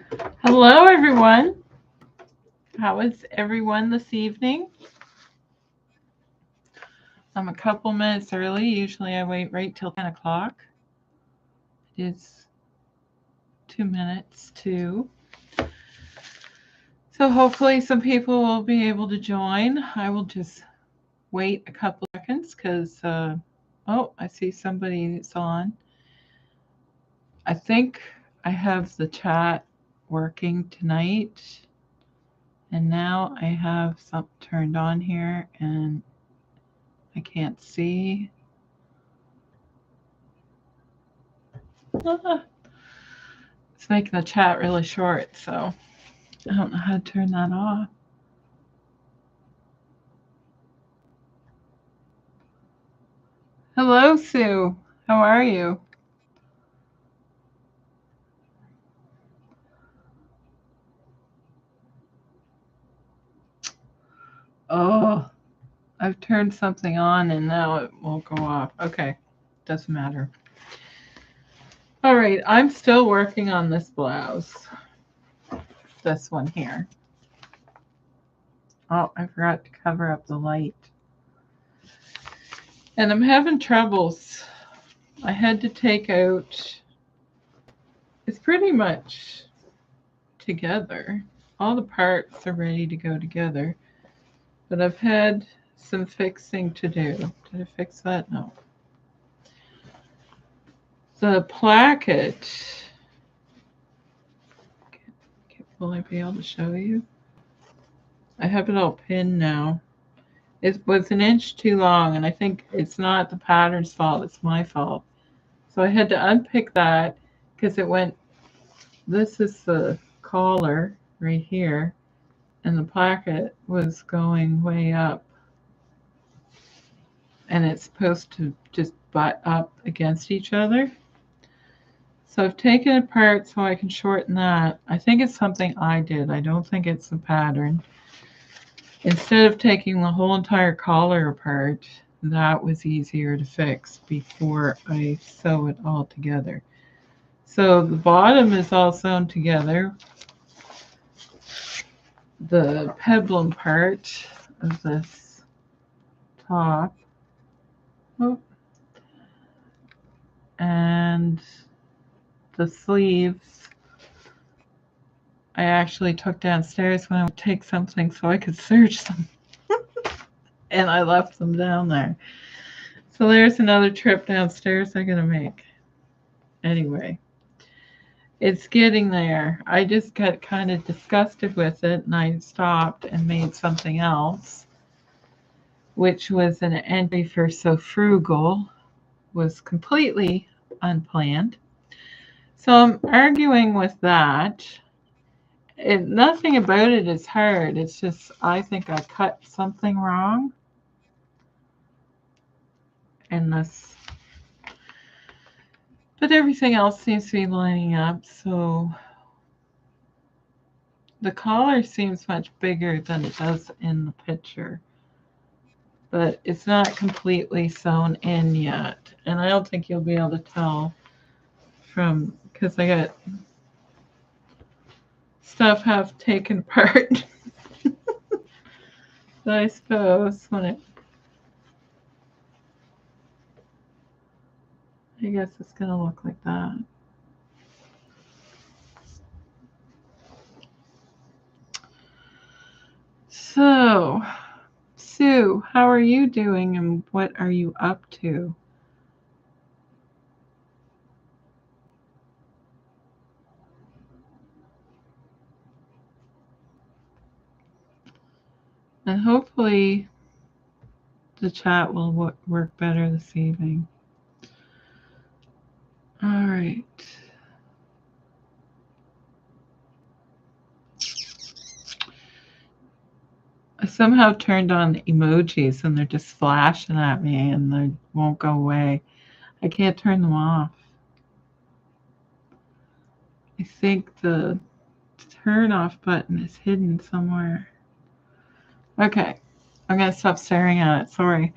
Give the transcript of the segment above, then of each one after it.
Hello, everyone. How is everyone this evening? I'm a couple minutes early. Usually I wait right till 10 o'clock. It is 2 minutes to. So hopefully some people will be able to join. I will just wait a couple seconds because, oh, I see somebody's on. I think I have the chat working tonight. And now I have something turned on here and I can't see. It's making the chat really short, so I don't know how to turn that off. Hello, Sue. How are you? Oh, I've turned something on and now it won't go off. Okay, doesn't matter. All right, I'm still working on this blouse. This one here. Oh, I forgot to cover up the light. And I'm having troubles. I had to take out, it's pretty much together. All the parts are ready to go together. But I've had some fixing to do. Did I fix that? No. The placket, will I be able to show you? I have it all pinned now. It was an inch too long, and I think it's not the pattern's fault, it's my fault. So I had to unpick that because it went, this is the collar right here, and the placket was going way up. And it's supposed to just butt up against each other. So I've taken it apart so I can shorten that. I think it's something I did. I don't think it's the pattern. Instead of taking the whole entire collar apart, that was easier to fix before I sew it all together. So the bottom is all sewn together. The peplum part of this top. Oh, and the sleeves I actually took downstairs when I would take something so I could serge them. And I left them down there. So there's another trip downstairs I'm going to make. Anyway, it's getting there. I just got kind of disgusted with it and I stopped and made something else, which was an entry for So Frugal, was completely unplanned. So I'm arguing with that. Nothing about it is hard. It's just I think I cut something wrong in this. But everything else seems to be lining up. So the collar seems much bigger than it does in the picture. But it's not completely sewn in yet. And I don't think you'll be able to tell from, because I got stuff half taken apart. But I suppose when it, I guess it's going to look like that. So, Sue, how are you doing and what are you up to? And hopefully the chat will work better this evening. All right. I somehow turned on the emojis and they're just flashing at me and they won't go away. I can't turn them off. I think the turn off button is hidden somewhere. Okay, I'm going to stop staring at it. Sorry.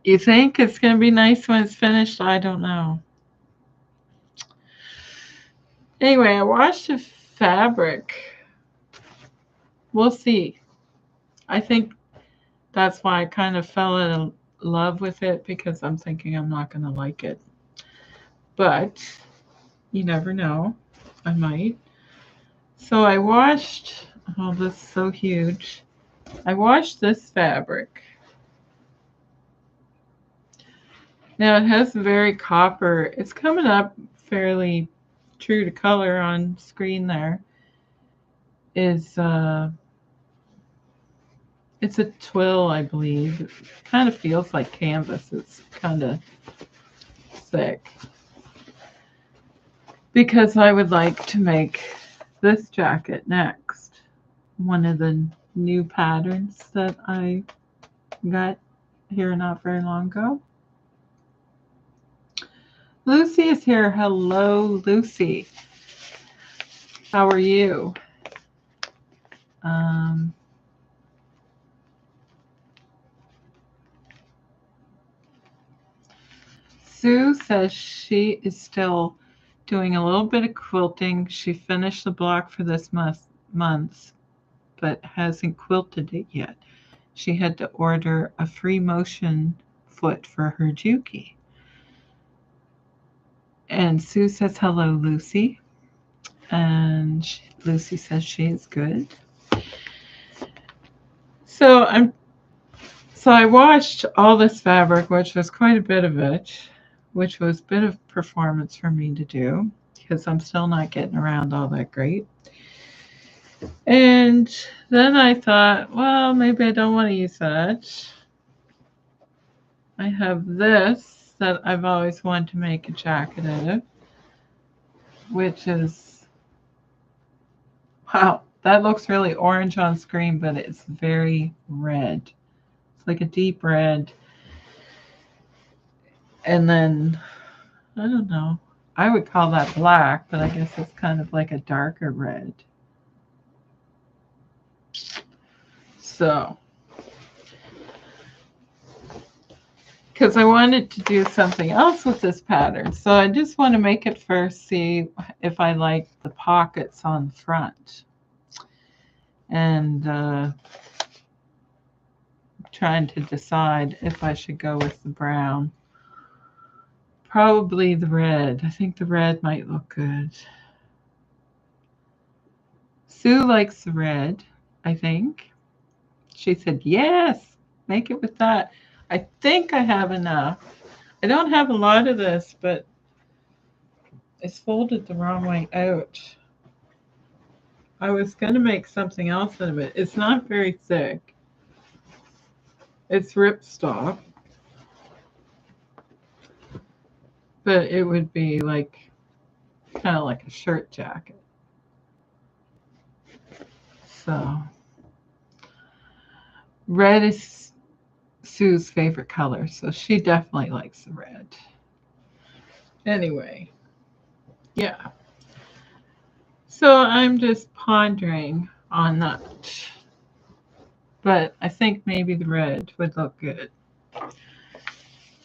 You think it's going to be nice when it's finished? I don't know. Anyway, I washed the fabric. We'll see. I think that's why I kind of fell in love with it, because I'm thinking I'm not going to like it. But you never know. I might. So I washed, oh, this is so huge. I washed this fabric. Now it has very copper. It's coming up fairly true to color on screen there. It's a twill, I believe. It kind of feels like canvas. It's kind of thick. Because I would like to make this jacket next. One of the new patterns that I got here not very long ago. Lucy is here. Hello, Lucy. How are you? Sue says she is still doing a little bit of quilting. She finished the block for this month, but hasn't quilted it yet. She had to order a free motion foot for her Juki. And Sue says, hello, Lucy. And Lucy says she is good. So I washed all this fabric, which was quite a bit of it, which was a bit of performance for me to do, because I'm still not getting around all that great. And then I thought, well, maybe I don't want to use that. I have this that I've always wanted to make a jacket out of, which is, wow, that looks really orange on screen, but it's very red. It's like a deep red. And then, I don't know, I would call that black, but I guess it's kind of like a darker red. So, because I wanted to do something else with this pattern. So I just want to make it first, see if I like the pockets on the front. And trying to decide if I should go with the brown. Probably the red. I think the red might look good. Sue likes the red, I think. She said, yes, make it with that. I think I have enough. I don't have a lot of this, but it's folded the wrong way out. I was going to make something else out of it. It's not very thick. It's ripstop. But it would be like, kind of like a shirt jacket. So, red is Sue's favorite color, so she definitely likes the red. Anyway, yeah. So I'm just pondering on that. But I think maybe the red would look good.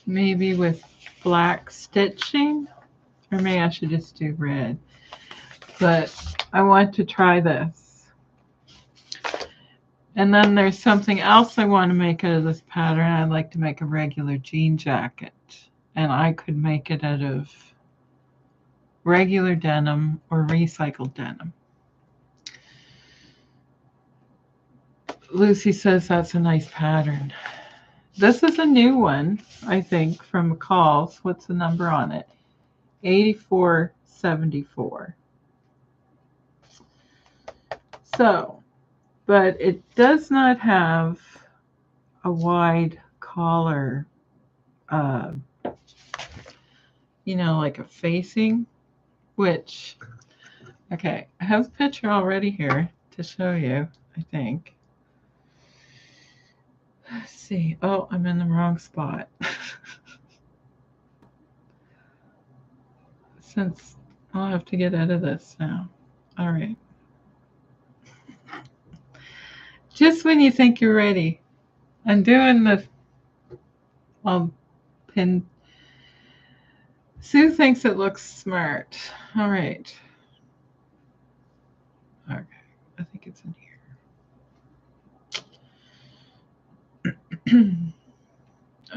Maybe with black stitching, or maybe I should just do red. But I want to try this. And then there's something else I want to make out of this pattern. I'd like to make a regular jean jacket. And I could make it out of regular denim or recycled denim. Lucy says that's a nice pattern. This is a new one, I think, from McCall's. What's the number on it? 8474. So, but it does not have a wide collar, you know, like a facing, which, okay, I have a picture already here to show you, I think. Let's see. Oh, I'm in the wrong spot. Since I'll have to get out of this now. All right. Just when you think you're ready. I'm doing the pin. Sue thinks it looks smart. All right. I think it's in here.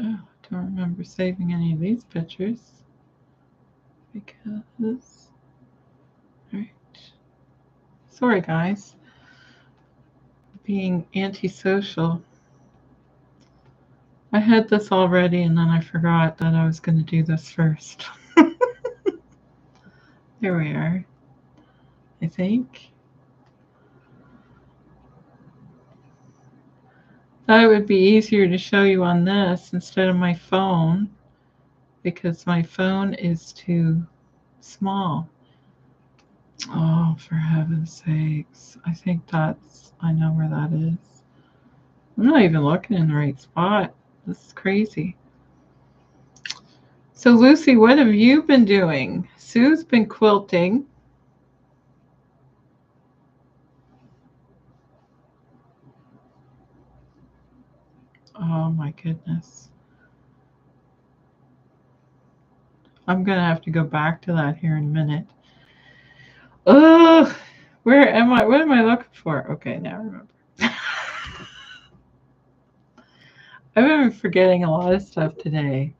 Oh, I don't remember saving any of these pictures because, alright. Sorry guys, being antisocial. I had this already and then I forgot that I was going to do this first. There we are, I think. Thought it would be easier to show you on this instead of my phone because my phone is too small. Oh, for heaven's sakes. I think I know where that is. I'm not even looking in the right spot. This is crazy. So, Lucy, what have you been doing? Sue's been quilting. Oh, my goodness. I'm going to have to go back to that here in a minute. Ugh! Where am I? What am I looking for? Okay, now I remember. I've been forgetting a lot of stuff today.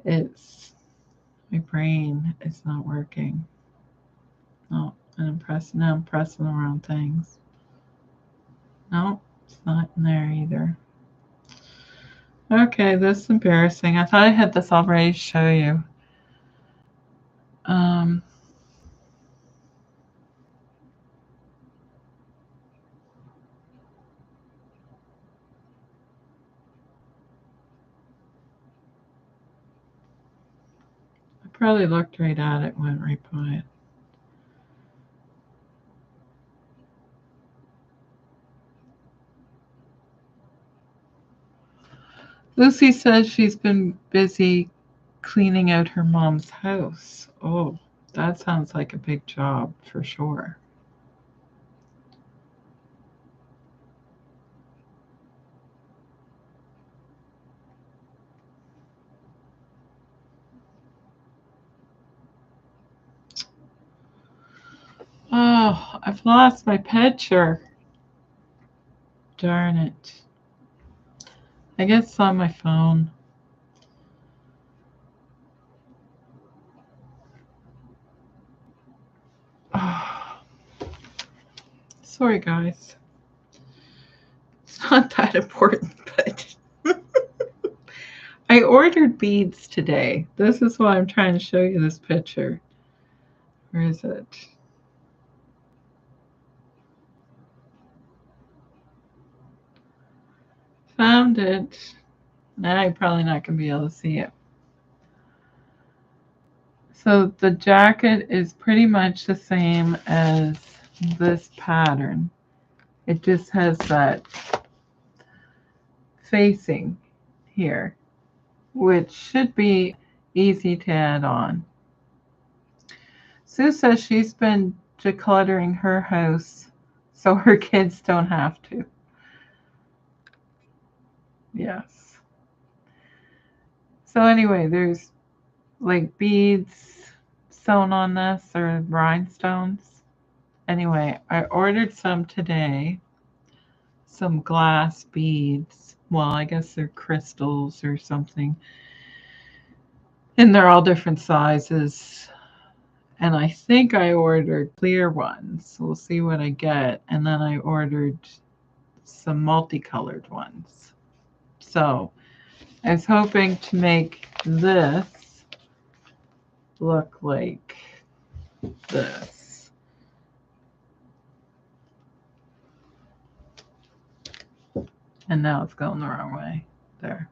My brain is not working. No, and I'm pressing the wrong things. No, it's not in there either. Okay, this is embarrassing. I thought I had this already to show you. I probably looked right at it, went right by it. Lucy says she's been busy cleaning out her mom's house. Oh, that sounds like a big job for sure. Oh, I've lost my picture. Darn it. I guess it's on my phone. Oh. Sorry, guys. It's not that important, but I ordered beads today. This is why I'm trying to show you this picture. Where is it? Found it. Now you're probably not going to be able to see it. So the jacket is pretty much the same as this pattern. It just has that facing here, which should be easy to add on. Sue says she's been decluttering her house so her kids don't have to. Yes. So anyway, there's like beads sewn on this or rhinestones. Anyway, I ordered some today. Some glass beads. Well, I guess they're crystals or something. And they're all different sizes. And I think I ordered clear ones. We'll see what I get. And then I ordered some multicolored ones. So I was hoping to make this look like this. And now it's going the wrong way. There.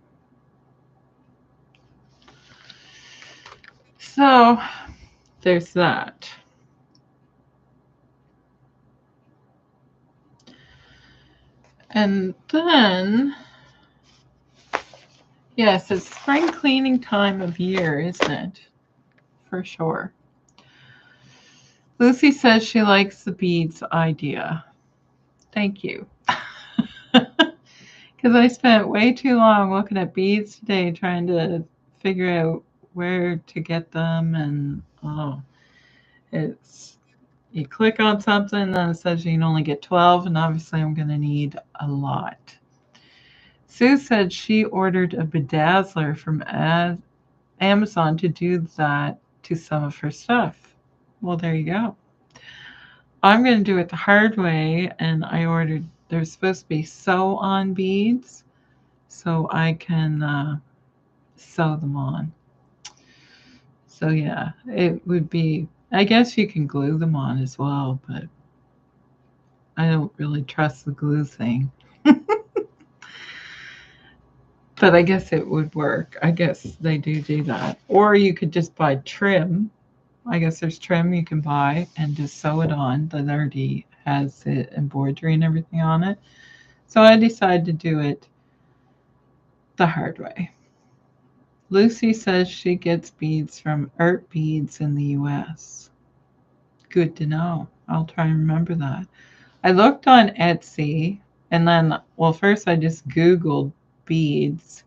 So there's that. And then, yes, it's spring cleaning time of year, isn't it? For sure. Lucy says she likes the beads idea. Thank you. Because I spent way too long looking at beads today trying to figure out where to get them, and it's you click on something, and then it says you can only get 12, and obviously I'm going to need a lot. Sue said she ordered a bedazzler from Amazon to do that to some of her stuff. Well, there you go. I'm going to do it the hard way, and I ordered, there's supposed to be sew-on beads, so I can sew them on. So yeah, it would be, I guess you can glue them on as well, but I don't really trust the glue thing. But I guess it would work. I guess they do that. Or you could just buy trim. I guess there's trim you can buy and just sew it on that already has the embroidery and everything on it. So I decided to do it the hard way. Lucy says she gets beads from Art Beads in the US. Good to know. I'll try and remember that. I looked on Etsy, and then, well, first I just Googled beads,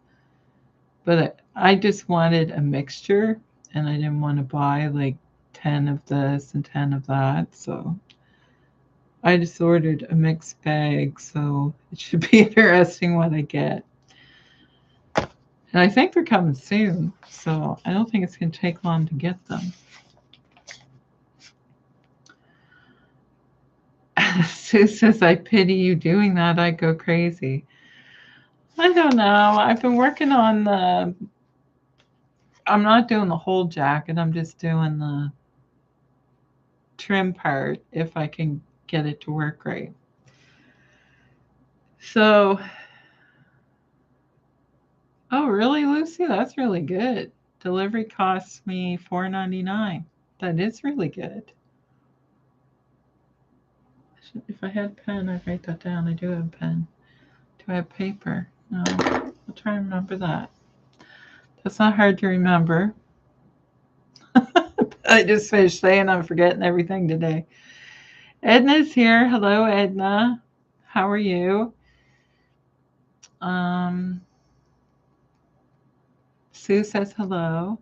but I just wanted a mixture, and I didn't want to buy like 10 of this and 10 of that, so I just ordered a mixed bag, so it should be interesting what I get. And I think they're coming soon, so I don't think it's going to take long to get them. Sue says, I pity you doing that. I'd go crazy. I don't know. I've been working on I'm not doing the whole jacket. I'm just doing the trim part if I can get it to work right. So, oh, really, Lucy? That's really good. Delivery costs me $4.99. That is really good. If I had a pen, I'd write that down. I do have a pen. Do I have paper? No. I'll try and remember that. That's not hard to remember. I just finished saying I'm forgetting everything today. Edna's here. Hello, Edna. How are you? Sue says hello.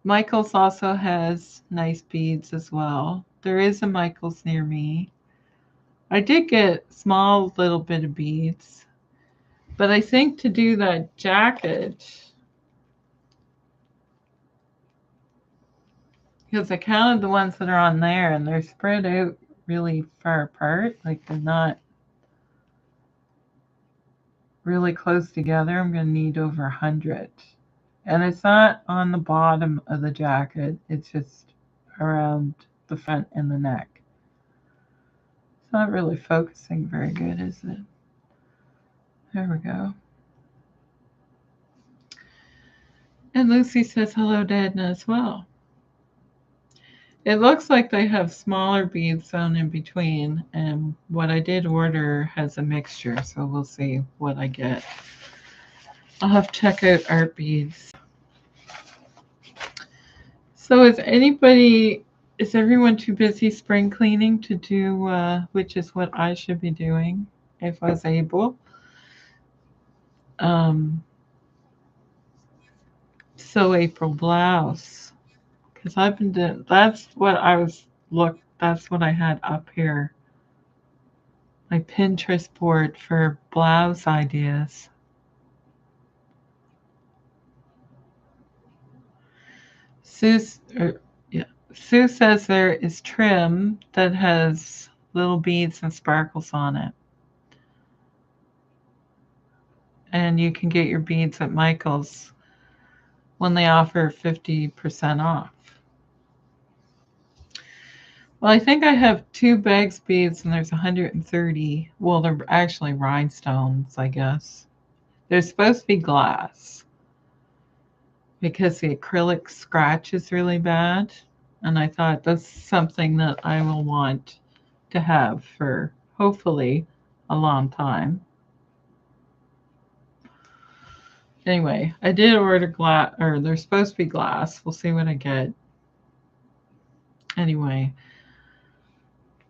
Michael's also has nice beads as well. There is a Michael's near me. I did get small little bit of beads, but I think to do that jacket, because I counted the ones that are on there and they're spread out really far apart, like they're not really close together. I'm going to need over 100. And it's not on the bottom of the jacket, it's just around the front and the neck. It's not really focusing very good, is it? There we go. And Lucy says hello to Edna as well. It looks like they have smaller beads sewn in between, and what I did order has a mixture, so we'll see what I get. I'll have to check out Art Beads. So is everyone too busy spring cleaning to do, which is what I should be doing if I was able? So April blouse, because I've been doing, that's what I had up here. My Pinterest board for blouse ideas. Sue says there is trim that has little beads and sparkles on it. And you can get your beads at Michael's when they offer 50% off. Well, I think I have 2 bags beads and there's 130. Well, they're actually rhinestones, I guess. They're supposed to be glass because the acrylic scratch is really bad. And I thought that's something that I will want to have for hopefully a long time. Anyway, I did order glass, or they're supposed to be glass. We'll see what I get. Anyway,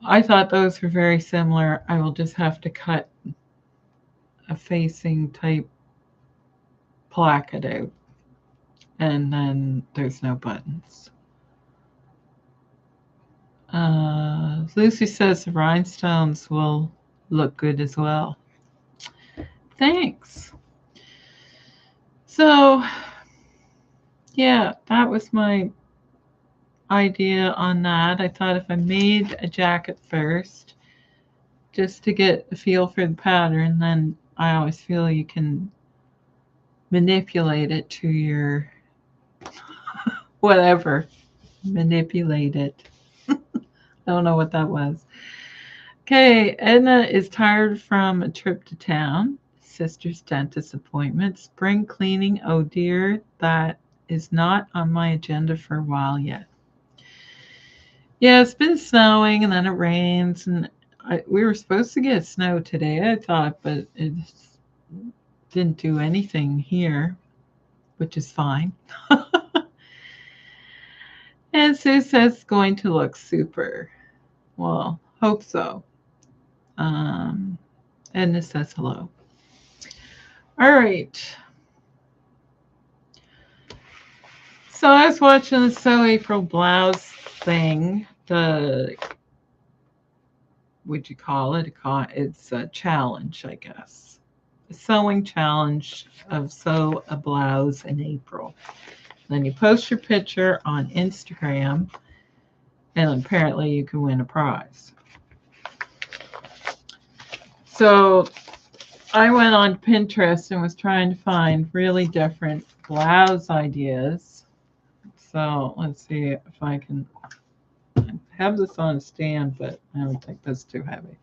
I thought those were very similar. I will just have to cut a facing type placket out, and then there's no buttons. Lucy says the rhinestones will look good as well. Thanks. So, yeah, that was my idea on that. I thought if I made a jacket first, just to get a feel for the pattern, then I always feel you can manipulate it to your whatever. Manipulate it. I don't know what that was. Okay, Edna is tired from a trip to town, sister's dentist appointment, spring cleaning. Oh dear, that is not on my agenda for a while yet. Yeah, it's been snowing and then it rains, and we were supposed to get snow today, I thought, but it didn't do anything here, which is fine. And Sue says it's going to look super. Well, hope so. Edna says hello. All right. So I was watching the Sew April blouse thing. What'd you call it? It's a challenge, I guess. A sewing challenge of sew a blouse in April. Then you post your picture on Instagram, and apparently you can win a prize. So I went on Pinterest and was trying to find really different blouse ideas. So let's see if I can have this on a stand, but I don't think that's too heavy.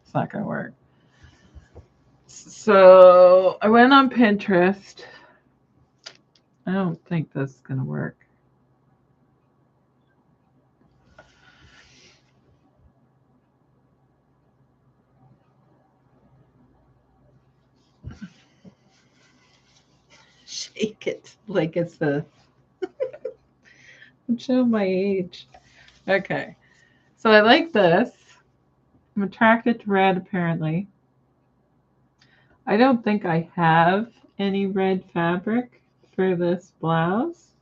It's not going to work. So I went on Pinterest. I don't think this is going to work. Shake it like it's a... I'm showing my age. Okay. So I like this. I'm attracted to red, apparently. I don't think I have any red fabric for this blouse.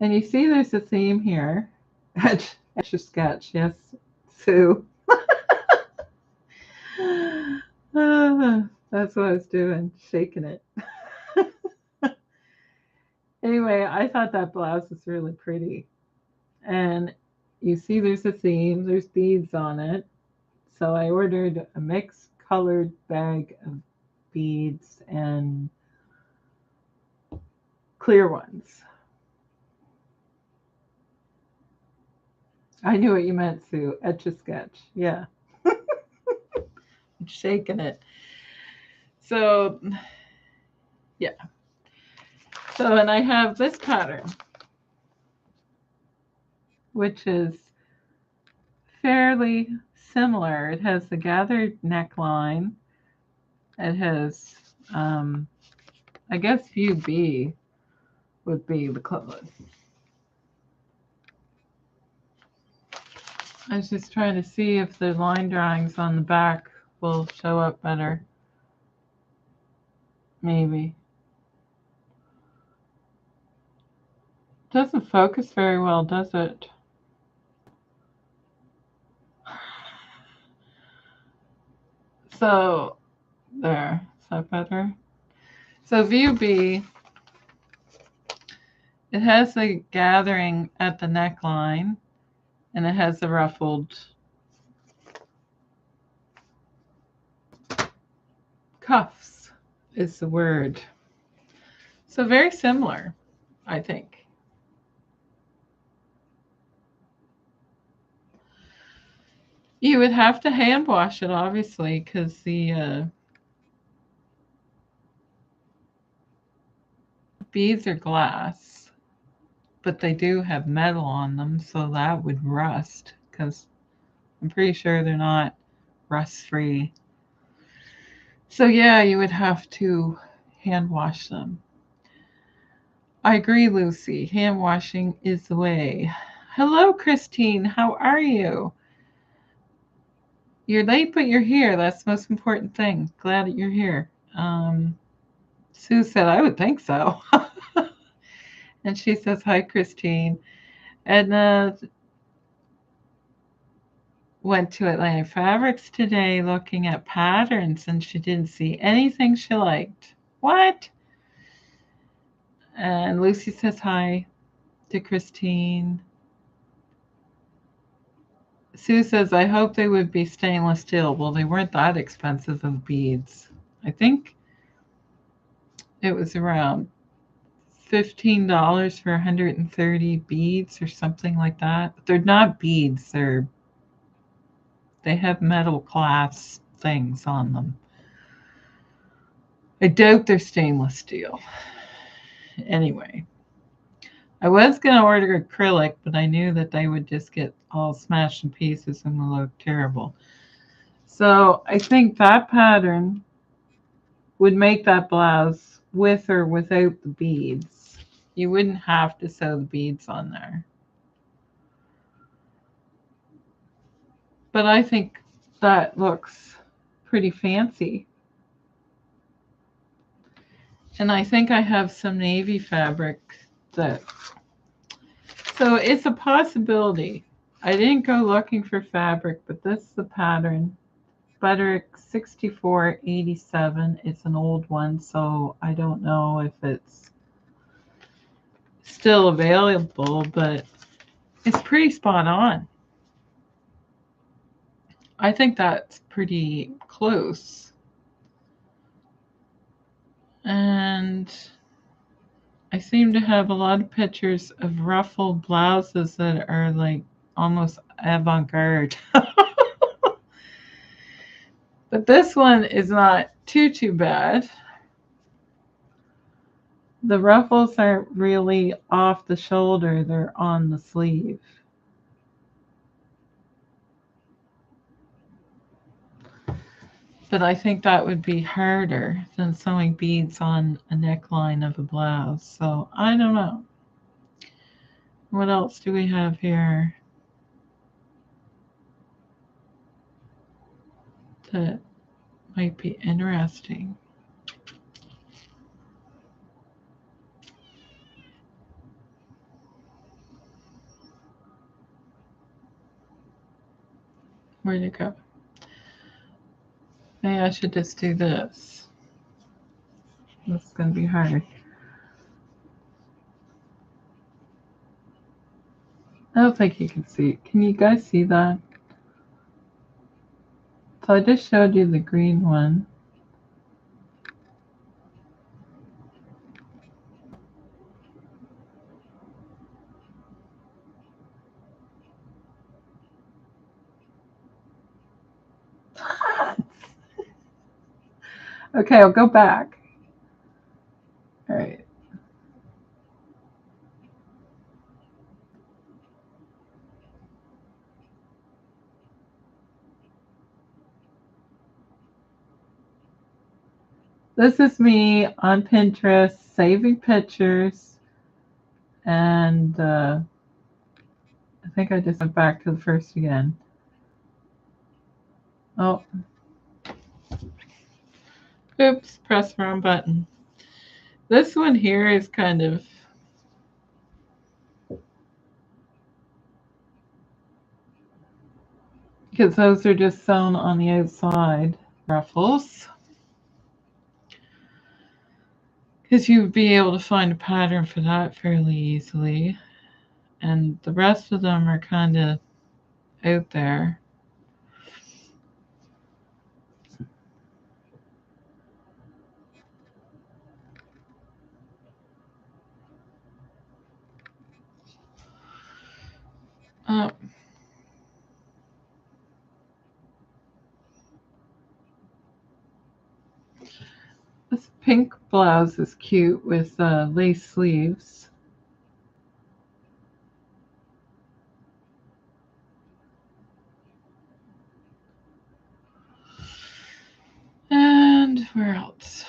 And you see there's a theme here. Etch a sketch, yes, Sue. That's what I was doing, shaking it. Anyway, I thought that blouse was really pretty. And you see there's a theme, there's beads on it. So I ordered a mixed colored bag of beads and clear ones. I knew what you meant, Sue. Etch a sketch. Yeah. I'm shaking it. So, yeah. So, and I have this pattern, which is fairly similar. It has the gathered neckline. It has, I guess view B would be the clothes. I was just trying to see if the line drawings on the back will show up better. Maybe. Doesn't focus very well, does it? So, there. Is that better? So view B, it has the gathering at the neckline, and it has the ruffled cuffs is the word. So very similar, I think. You would have to hand wash it, obviously, because the beads are glass, but they do have metal on them, so that would rust, because I'm pretty sure they're not rust-free. So yeah, you would have to hand wash them. I agree, Lucy. Hand washing is the way. Hello, Christine. How are you? You're late, but you're here. That's the most important thing. Glad that you're here. Sue said, I would think so. And she says, hi, Christine. And went to Atlantic Fabrics today looking at patterns, and she didn't see anything she liked. What? And Lucy says hi to Christine. Sue says, I hope they would be stainless steel. Well, they weren't that expensive of beads. I think it was around $15 for 130 beads or something like that. They're not beads. They have metal glass things on them. I doubt they're stainless steel. Anyway, I was going to order acrylic, but I knew that they would just get all smashed in pieces and will look terrible. So I think that pattern would make that blouse with or without the beads. You wouldn't have to sew the beads on there. But I think that looks pretty fancy. And I think I have some navy fabric that, so it's a possibility. I didn't go looking for fabric, but this is the pattern. Butterick 6487. It's an old one, so I don't know if it's still available, but it's pretty spot on. I think that's pretty close. And I seem to have a lot of pictures of ruffled blouses that are like almost avant-garde. But this one is not too bad. The ruffles aren't really off the shoulder, they're on the sleeve. But I think that would be harder than sewing beads on a neckline of a blouse. So I don't know. What else do we have here that might be interesting? Where'd it go? Maybe I should just do this. This is going to be hard. I don't think you can see. Can you guys see that? So I just showed you the green one. Okay, I'll go back. All right. This is me on Pinterest saving pictures, and I think I just went back to the first again. Oh, oops, press wrong button. This one here is kind of, because those are just sewn on the outside ruffles. Because you'd be able to find a pattern for that fairly easily. And the rest of them are kind of out there. This pink blouse is cute with lace sleeves. And where else?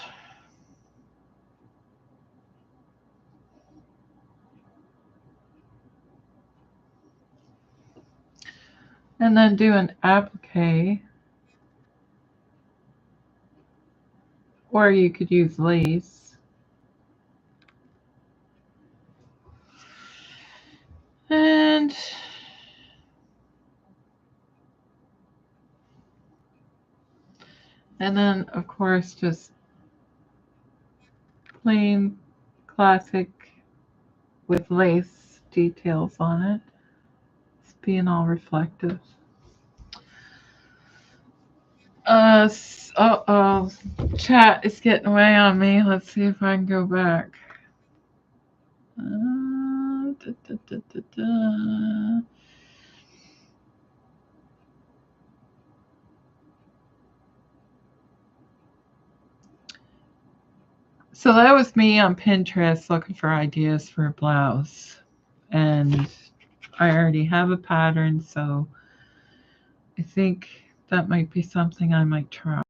And then do an applique. Or you could use lace. And And then, of course, just plain classic with lace details on it. It's being all reflective. Uh-oh. Chat is getting away on me. Let's see if I can go back. Da, da, da, da, da. So that was me on Pinterest looking for ideas for a blouse. And I already have a pattern, so I think that might be something I might try.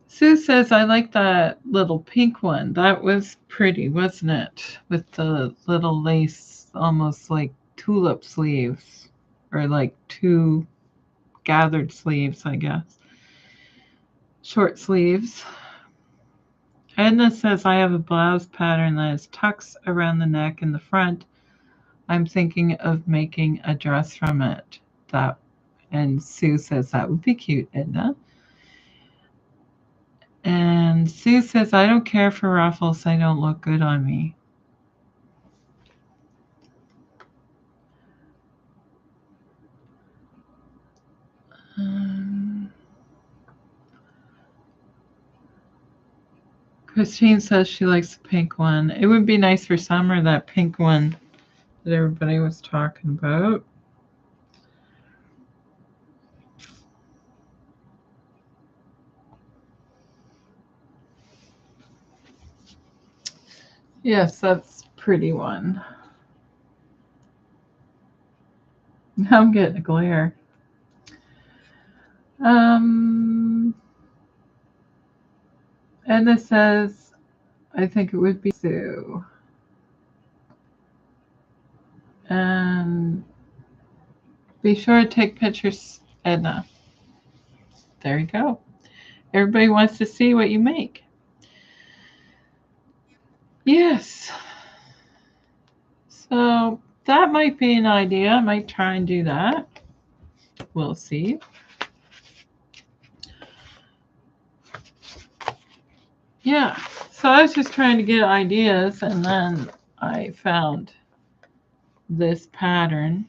Sue says, I like that little pink one. That was pretty, wasn't it? With the little lace, almost like tulip sleeves, or like two gathered sleeves, I guess. Short sleeves. Edna says, I have a blouse pattern that is tucks around the neck and the front. I'm thinking of making a dress from it. And Sue says, that would be cute, Edna. And Sue says, I don't care for ruffles. They don't look good on me. Christine says she likes the pink one. It would be nice for summer, that pink one that everybody was talking about. Yes, that's a pretty one. Now I'm getting a glare. And it says, I think it would be Sue. And be sure to take pictures, Edna. There you go. Everybody wants to see what you make. Yes. So that might be an idea. I might try and do that. We'll see. Yeah. So I was just trying to get ideas, and then I found this pattern.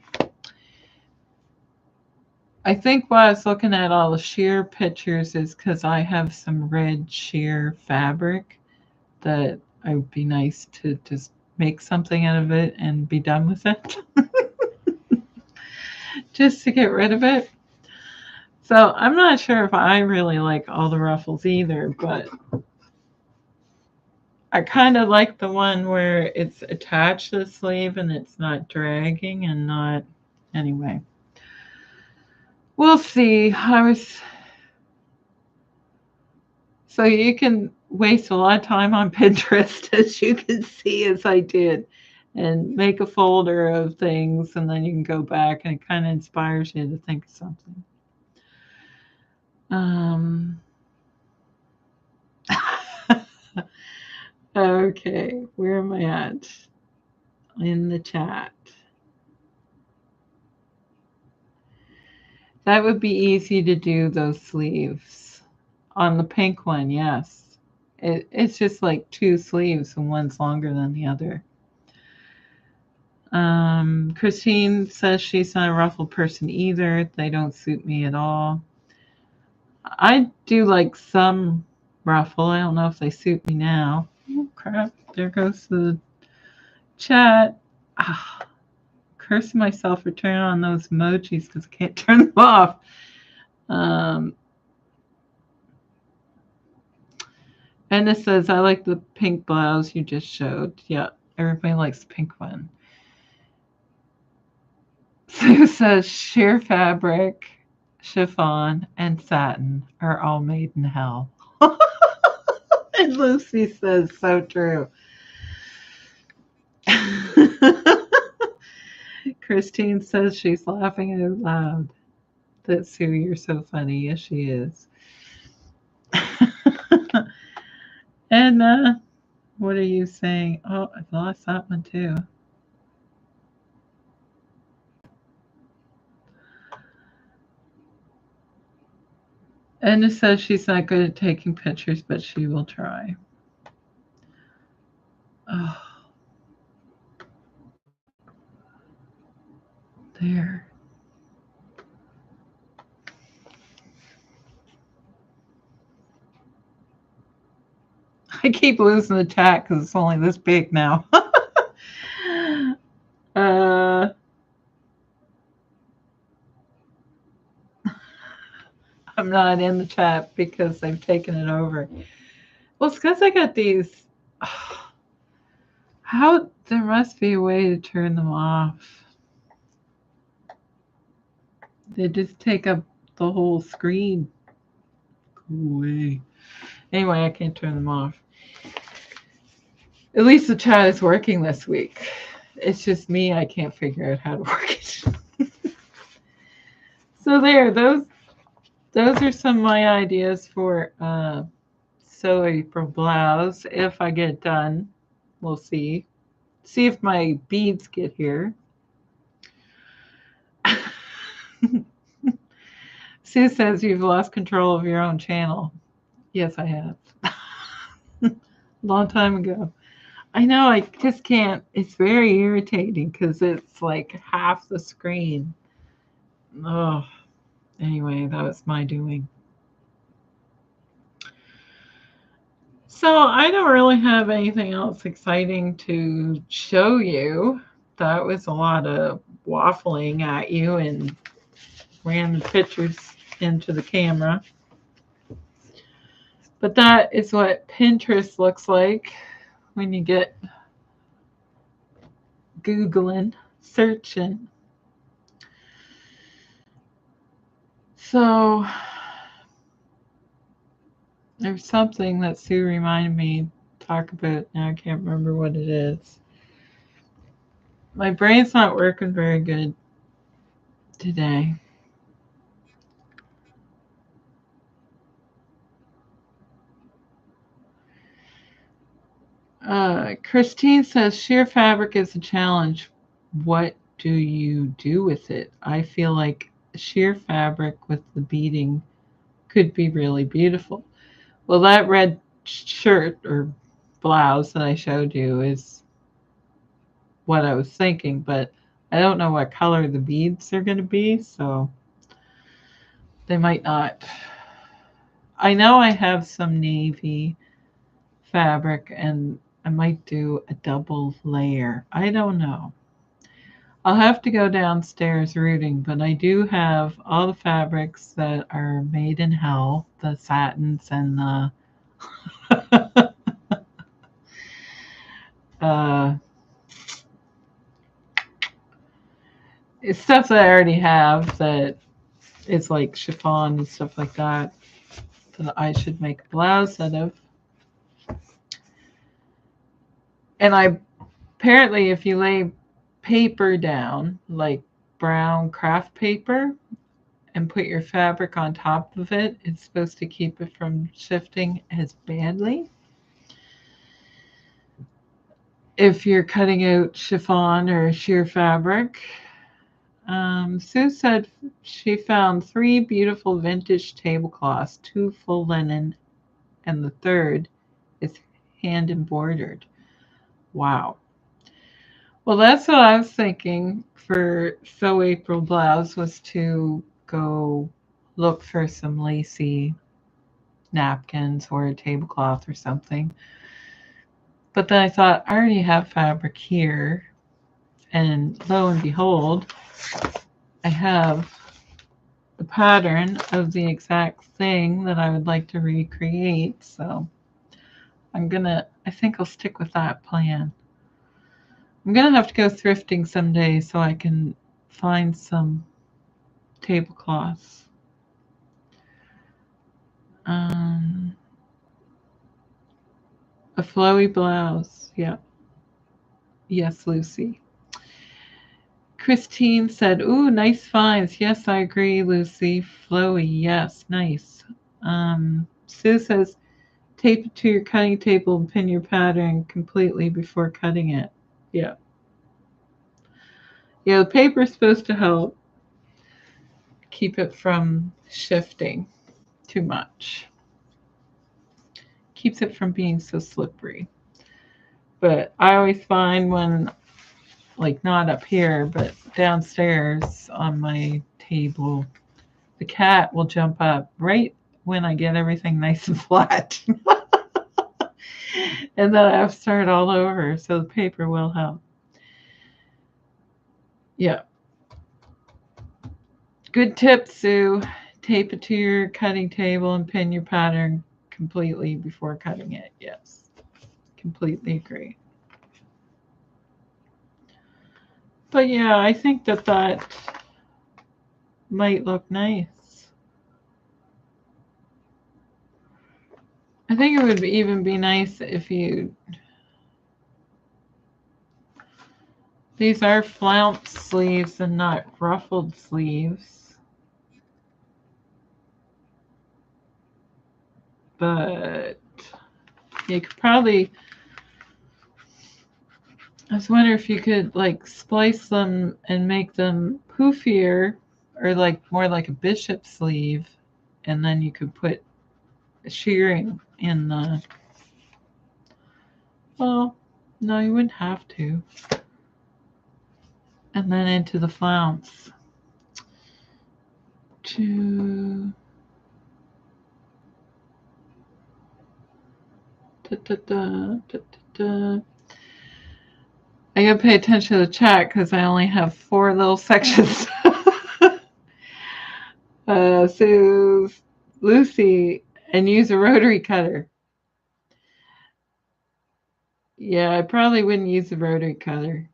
I think why I was looking at all the sheer pictures is because I have some red sheer fabric that it would be nice to just make something out of it and be done with it. Just to get rid of it. So I'm not sure if I really like all the ruffles either, but I kind of like the one where it's attached to the sleeve and it's not dragging and not, anyway. We'll see. So you can waste a lot of time on Pinterest, as you can see, as I did, and make a folder of things, and then you can go back and it kind of inspires you to think of something. Okay, where am I at? In the chat. That would be easy to do, those sleeves. On the pink one, yes. It's just like two sleeves and one's longer than the other. Christine says she's not a ruffle person either. They don't suit me at all. I do like some ruffle. I don't know if they suit me now. Oh, crap. There goes the chat. Cursing myself for turning on those emojis because I can't turn them off. And it says, I like the pink blouse you just showed. Yeah, everybody likes the pink one. Sue says, sheer fabric, chiffon, and satin are all made in hell. And Lucy says, so true. Christine says she's laughing out loud. That Sue, you're so funny. Yes, she is. And what are you saying? Oh, I've lost that one too. Edna says she's not good at taking pictures, but she will try. Oh, there. I keep losing the chat because it's only this big now. uh, I'm not in the chat because they've taken it over. Well, it's because I got these. How there must be a way to turn them off. They just take up the whole screen. Go away. Anyway, I can't turn them off. At least the chat is working this week. It's just me, I can't figure out how to work it. So there, those are some of my ideas for Sew April blouse. If I get done, we'll see. See if my beads get here. Sue says you've lost control of your own channel. Yes, I have. Long time ago. I know, I just can't. It's very irritating because it's like half the screen. Oh, anyway, that was my doing. So I don't really have anything else exciting to show you. That was a lot of waffling at you and random pictures into the camera. But that is what Pinterest looks like when you get Googling, searching. So there's something that Sue reminded me to talk about. Now I can't remember what it is. My brain's not working very good today. Christine says sheer fabric is a challenge. What do you do with it? I feel like sheer fabric with the beading could be really beautiful. Well, that red shirt or blouse that I showed you is what I was thinking, but I don't know what color the beads are going to be, so they might not. I know I have some navy fabric and I might do a double layer. I don't know. I'll have to go downstairs rooting, but I do have all the fabrics that are made in hell, the satins and the it's stuff that I already have that is like chiffon and stuff like that I should make a blouse out of. And I apparently if you lay paper down, like brown craft paper, and put your fabric on top of it, it's supposed to keep it from shifting as badly. If you're cutting out chiffon or sheer fabric. Sue said she found 3 beautiful vintage tablecloths, 2 full linen, and the third is hand embroidered. Wow. Well, that's what I was thinking for Sew April blouse was to go look for some lacy napkins or a tablecloth or something. But then I thought I already have fabric here, and lo and behold, I have the pattern of the exact thing that I would like to recreate. So I think I'll stick with that plan. I'm gonna have to go thrifting someday so I can find some tablecloths. A flowy blouse, yeah. Yes, Lucy. Christine said, ooh, nice finds. Yes, I agree, Lucy. Flowy, yes, nice. Sue says, tape it to your cutting table and pin your pattern completely before cutting it. Yeah. Yeah, the paper is supposed to help keep it from shifting too much. Keeps it from being so slippery. But I always find when, like, not up here, but downstairs on my table, the cat will jump up right when I get everything nice and flat. And then I have to start all over, so the paper will help. Yeah. Good tip, Sue. Tape it to your cutting table and pin your pattern completely before cutting it. Yes. Completely agree. But yeah, I think that might look nice. I think it would even be nice if you... These are flounced sleeves and not ruffled sleeves. But you could probably... I was wondering if you could, like, splice them and make them poofier, or like more like a bishop sleeve, and then you could put shirring in the... Well, no, you wouldn't have to. And then into the flounce. I gotta pay attention to the chat because I only have 4 little sections. Sue's Lucy, and use a rotary cutter. Yeah, I probably wouldn't use a rotary cutter.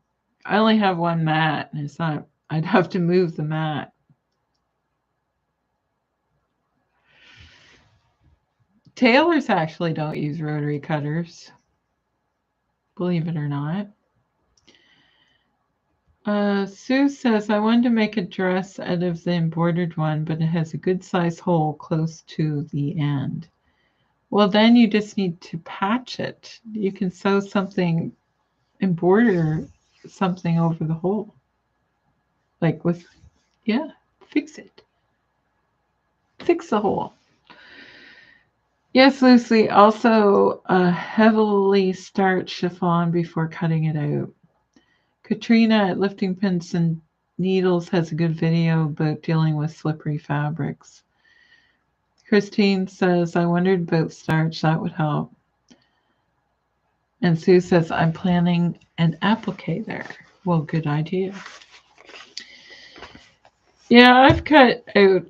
I only have one mat, and it's not... I'd have to move the mat. Tailors actually don't use rotary cutters, believe it or not. Sue says, I wanted to make a dress out of the embroidered one, but it has a good size hole close to the end. Well, then you just need to patch it. You can sew something, embroider something over the hole. Like with, yeah, fix it. Fix the hole. Yes, Lucy, also heavily start chiffon before cutting it out. Katrina at Lifting Pins and Needles has a good video about dealing with slippery fabrics. Christine says, I wondered about starch, that would help. And Sue says, I'm planning an applique there. Well, good idea. Yeah,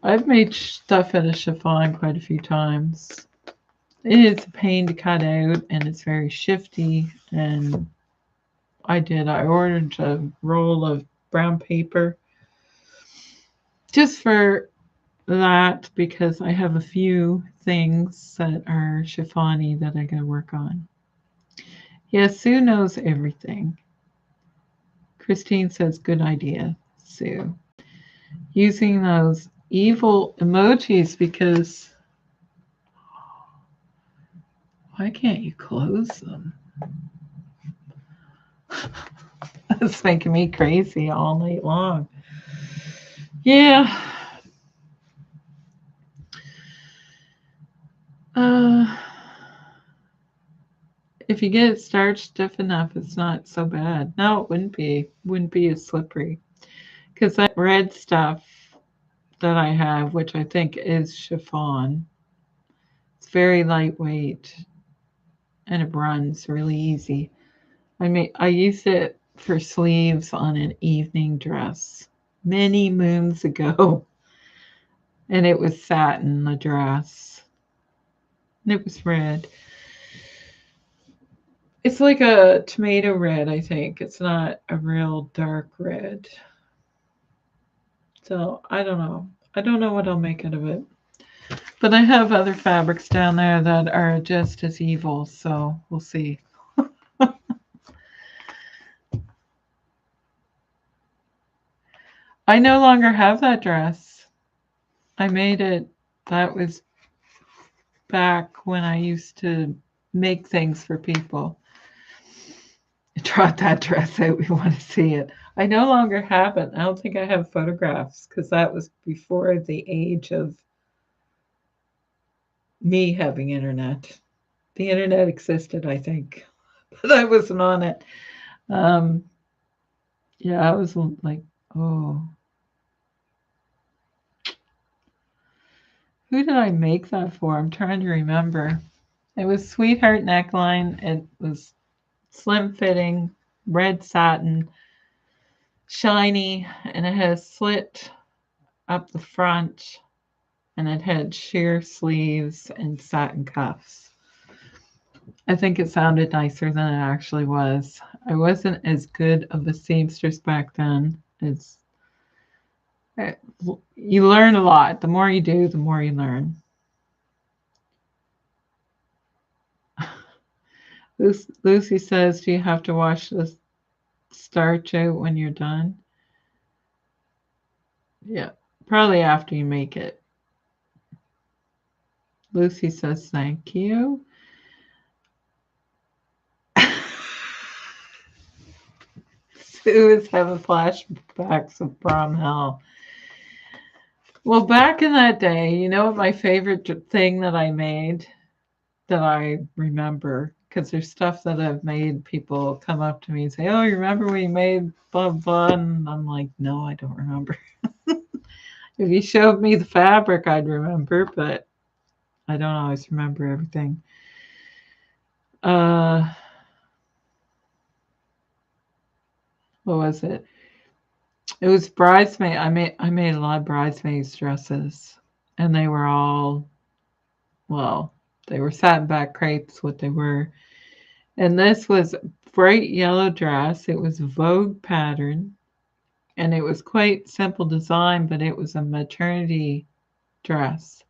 I've made stuff out of chiffon quite a few times. It is a pain to cut out, and it's very shifty, and I ordered a roll of brown paper just for that, because I have a few things that are chiffon-y that I gotta work on. Yes, Sue knows everything. Christine says, good idea, Sue. Using those evil emojis, because why can't you close them? It's making me crazy all night long. Yeah. If you get it starched stiff enough, it's not so bad. No, it wouldn't be as slippery. Because that red stuff that I have, which I think is chiffon, it's very lightweight and it runs really easy. I used it for sleeves on an evening dress many moons ago, and it was satin, the dress, and it was red. It's like a tomato red, I think. It's not a real dark red. So I don't know. I don't know what I'll make out of it. But I have other fabrics down there that are just as evil, so we'll see. I no longer have that dress. I made it. That was back when I used to make things for people. Trot that dress out. We want to see it. I no longer have it. I don't think I have photographs because that was before the age of me having internet. The internet existed, I think, but I wasn't on it. Um, yeah, I was like, oh, who did I make that for? I'm trying to remember. It was Sweetheart neckline. It was slim fitting, red satin, shiny, and it had a slit up the front, and it had sheer sleeves and satin cuffs. I think it sounded nicer than it actually was. I wasn't as good of a seamstress back then as you learn a lot. The more you do, the more you learn. Lucy says, do you have to wash the starch out when you're done? Yeah, probably after you make it. Lucy says, thank you. Sue is having flashbacks of prom hell. Well, back in that day, you know what my favorite thing that I made that I remember? Because there's stuff that I've made, people come up to me and say, oh, you remember when you made blah, blah? And I'm like, no, I don't remember. If you showed me the fabric, I'd remember, but I don't always remember everything. What was it? It was bridesmaid. I made a lot of bridesmaids dresses, and they were all, well, they were satin back crepes, what they were. And this was a bright yellow dress. It was Vogue pattern, and it was quite simple design, but it was a maternity dress.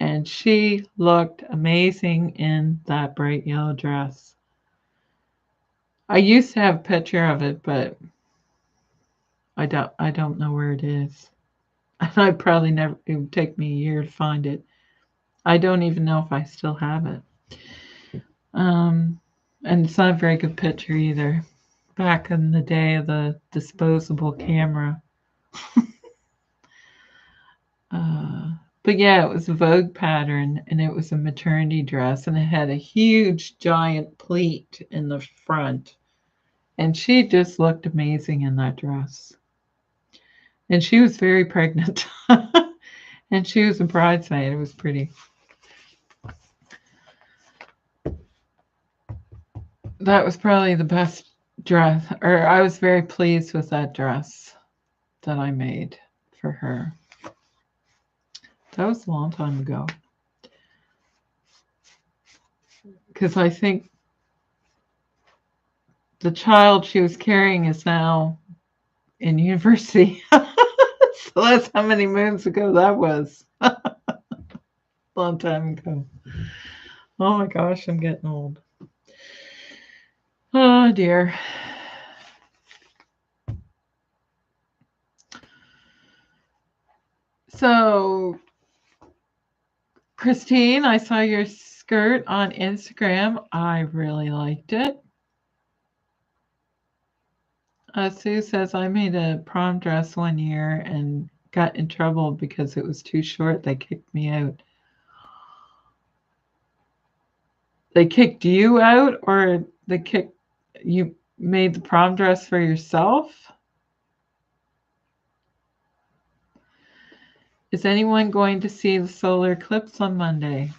And she looked amazing in that bright yellow dress. I used to have a picture of it, but I don't know where it is. I'd probably never, it would take me a year to find it. I don't even know if I still have it. And it's not a very good picture either. Back in the day of the disposable camera. But yeah, it was a Vogue pattern, and it was a maternity dress, and it had a huge giant pleat in the front. And she just looked amazing in that dress. And she was very pregnant. And she was a bridesmaid. It was pretty. That was probably the best dress, or I was very pleased with that dress that I made for her. That was a long time ago. Because I think the child she was carrying is now in university. So that's how many moons ago that was. Long time ago. Oh my gosh, I'm getting old. Oh dear. So, Christine, I saw your skirt on Instagram. I really liked it. Sue says, I made a prom dress one year and got in trouble because it was too short. They kicked me out. They kicked you out, or you made the prom dress for yourself? Is anyone going to see the solar eclipse on Monday?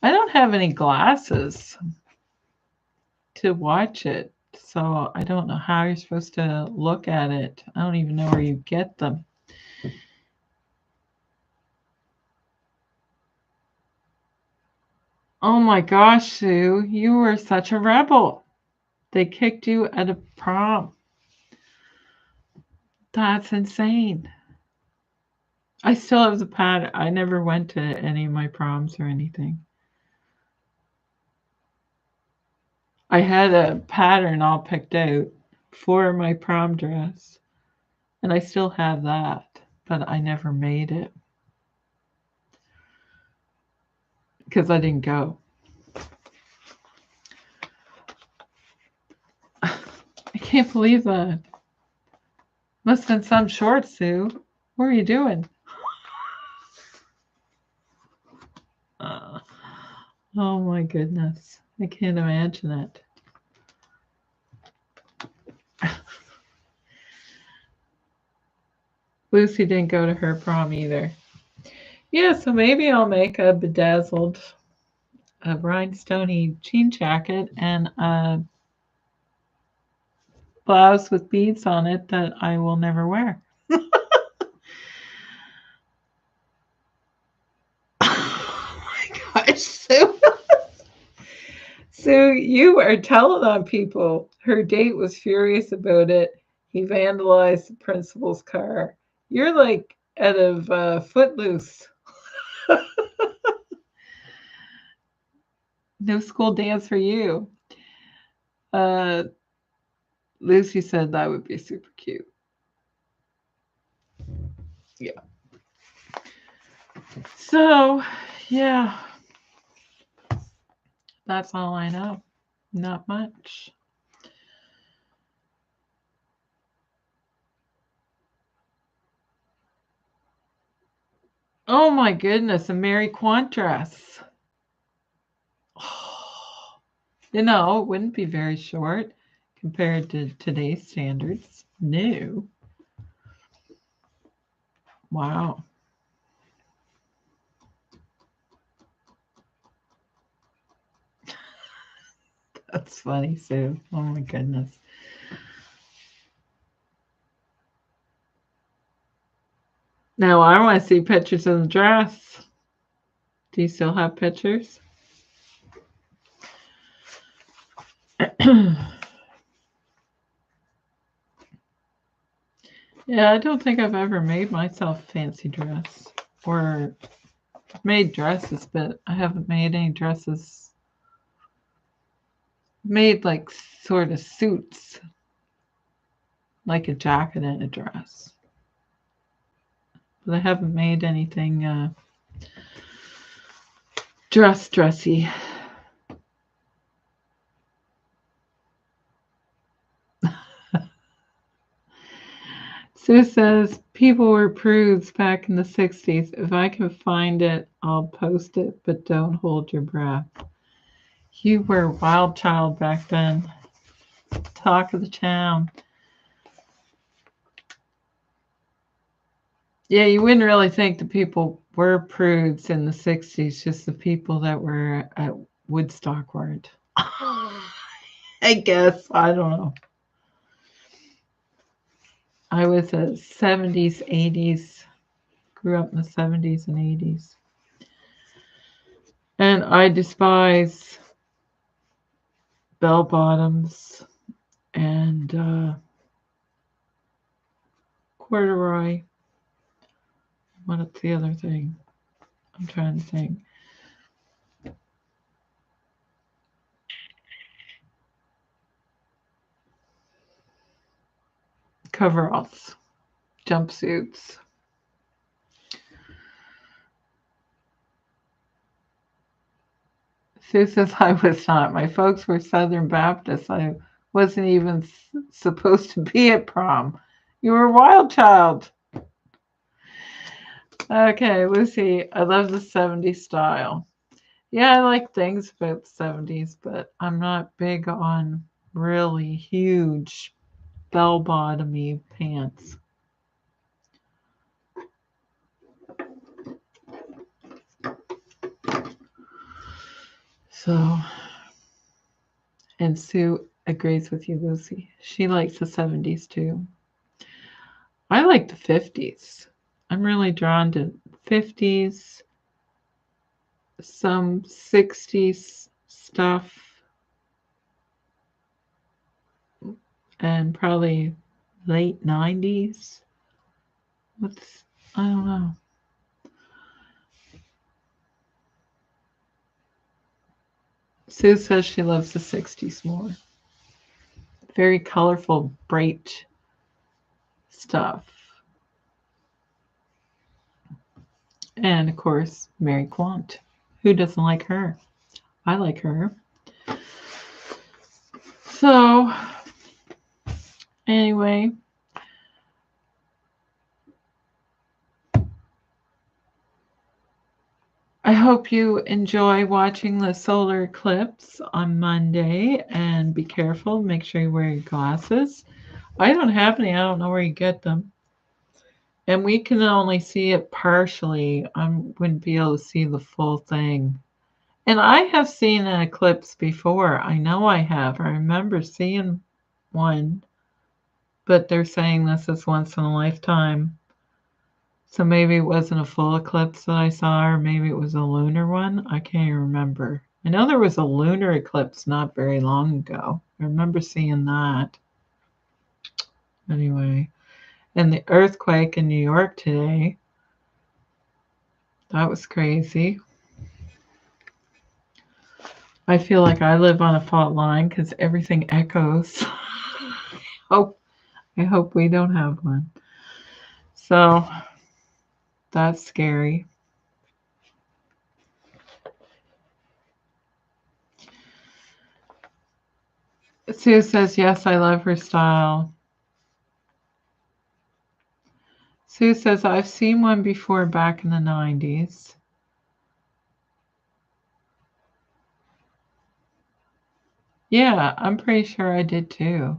I don't have any glasses to watch it, so I don't know how you're supposed to look at it. I don't even know where you get them. Oh my gosh, Sue, you were such a rebel. They kicked you at a prom. That's insane. I still have the pad. I never went to any of my proms or anything. I had a pattern all picked out for my prom dress, and I still have that, but I never made it because I didn't go. I can't believe that. Must have been some short, Sue. What are you doing? Oh my goodness. I can't imagine it. Lucy didn't go to her prom either. Yeah, so maybe I'll make a bedazzled, a rhinestoney jean jacket and a blouse with beads on it that I will never wear. Oh my gosh, So you are telling on people. Her date was furious about it. He vandalized the principal's car. You're like out of Footloose. No school dance for you. Uh, Lucy said that would be super cute. Yeah. So, yeah, that's all I know. Not much. Oh my goodness, a Mary Quant dress. You know, it wouldn't be very short compared to today's standards. No. Wow. That's funny, Sue. Oh my goodness. Now I want to see pictures of the dress. Do you still have pictures? Yeah, I don't think I've ever made myself a fancy dress. Or made dresses, but I haven't made any dresses. Made like sort of suits, like a jacket and a dress. But I haven't made anything dressy. Sue says people were prudes back in the 60s. If I can find it, I'll post it, but don't hold your breath. You were a wild child back then. Talk of the town. Yeah, you wouldn't really think the people were prudes in the 60s, just the people that were at Woodstock weren't. I guess. I don't know. I was a 70s, 80s, grew up in the 70s and 80s. And I despise bell bottoms and corduroy. What's the other thing? I'm trying to think. Coveralls, jumpsuits. Sue says I was not. My folks were Southern Baptists. I wasn't even supposed to be at prom. You were a wild child. Okay, Lucy, I love the 70s style. Yeah, I like things about the 70s, but I'm not big on really huge bell-bottomy pants. So, and Sue agrees with you, Lucy. She likes the 70s too. I like the 50s. I'm really drawn to 50s, some 60s stuff, and probably late 90s. What's, I don't know. Sue says she loves the 60s more. Very colorful, bright stuff. And of course, Mary Quant. Who doesn't like her? I like her. So, anyway, I hope you enjoy watching the solar eclipse on Monday and be careful. Make sure you wear your glasses. I don't have any. I don't know where you get them. And we can only see it partially. I wouldn't be able to see the full thing. And I have seen an eclipse before. I know I have. I remember seeing one, but they're saying this is once in a lifetime. So maybe it wasn't a full eclipse that I saw, or maybe it was a lunar one. I can't even remember. I know there was a lunar eclipse not very long ago. I remember seeing that. Anyway, and the earthquake in New York today, that was crazy. I feel like I live on a fault line because everything echoes. Oh, I hope we don't have one. So that's scary. Sue says, yes, I love her style. Sue says, I've seen one before back in the 90s. Yeah, I'm pretty sure I did too.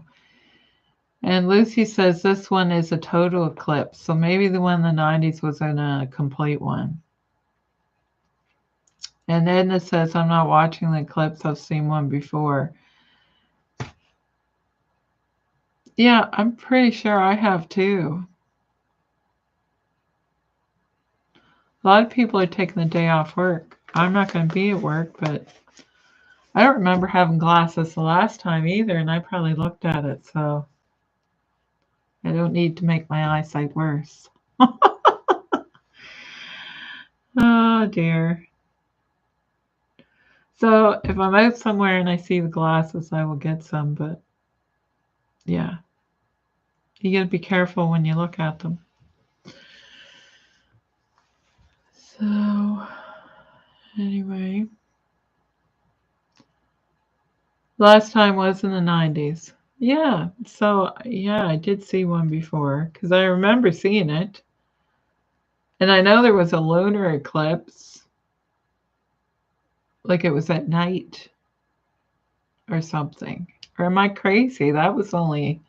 And Lucy says this one is a total eclipse. So maybe the one in the 90s wasn't a complete one. And Edna says, I'm not watching the eclipse. I've seen one before. Yeah, I'm pretty sure I have too. A lot of people are taking the day off work. I'm not going to be at work, but I don't remember having glasses the last time either, and I probably looked at it, so I don't need to make my eyesight worse. Oh, dear. So if I'm out somewhere and I see the glasses, I will get some, but yeah. You got to be careful when you look at them. So, anyway. Last time was in the 90s. Yeah, so yeah, I did see one before because I remember seeing it. And I know there was a lunar eclipse, like it was at night or something. Or am I crazy? That was only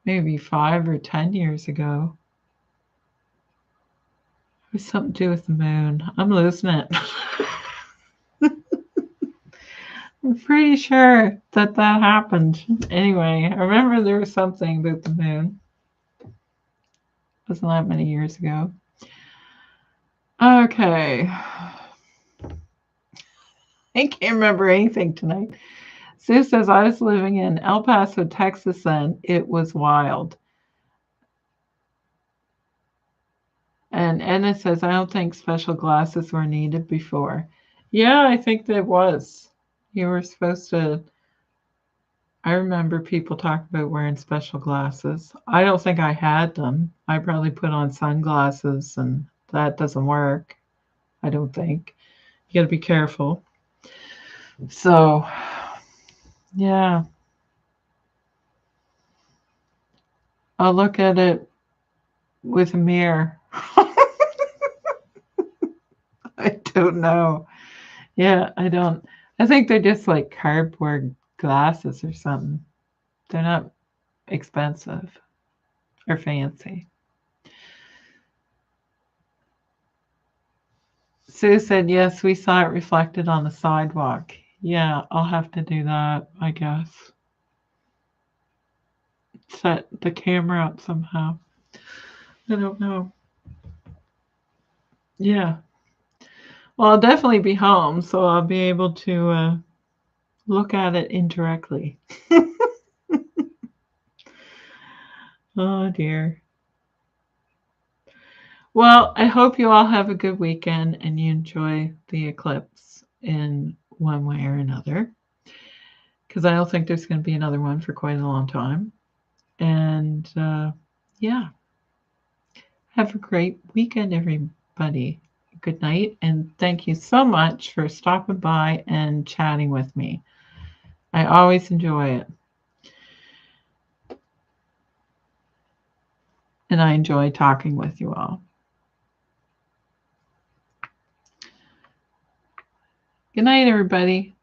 maybe 5 or 10 years ago. It was something to do with the moon. I'm losing it. I'm pretty sure that happened. Anyway, I remember there was something about the moon. Wasn't that many years ago. Okay. I can't remember anything tonight. Sue says, I was living in El Paso, Texas then. It was wild. And Edna says, I don't think special glasses were needed before. Yeah, I think there was. You were supposed to. I remember people talking about wearing special glasses. I don't think I had them. I probably put on sunglasses, and that doesn't work. I don't think. You got to be careful. So, yeah. I'll look at it with a mirror. I don't know. Yeah, I don't. I think they're just like cardboard glasses or something. They're not expensive or fancy. Sue said, yes, we saw it reflected on the sidewalk. Yeah, I'll have to do that, I guess. Set the camera up somehow. I don't know. Yeah. Well, I'll definitely be home, so I'll be able to look at it indirectly. Oh, dear. Well, I hope you all have a good weekend and you enjoy the eclipse in one way or another, because I don't think there's going to be another one for quite a long time. And yeah, have a great weekend, everybody. Good night, and thank you so much for stopping by and chatting with me. I always enjoy it. And I enjoy talking with you all. Good night, everybody.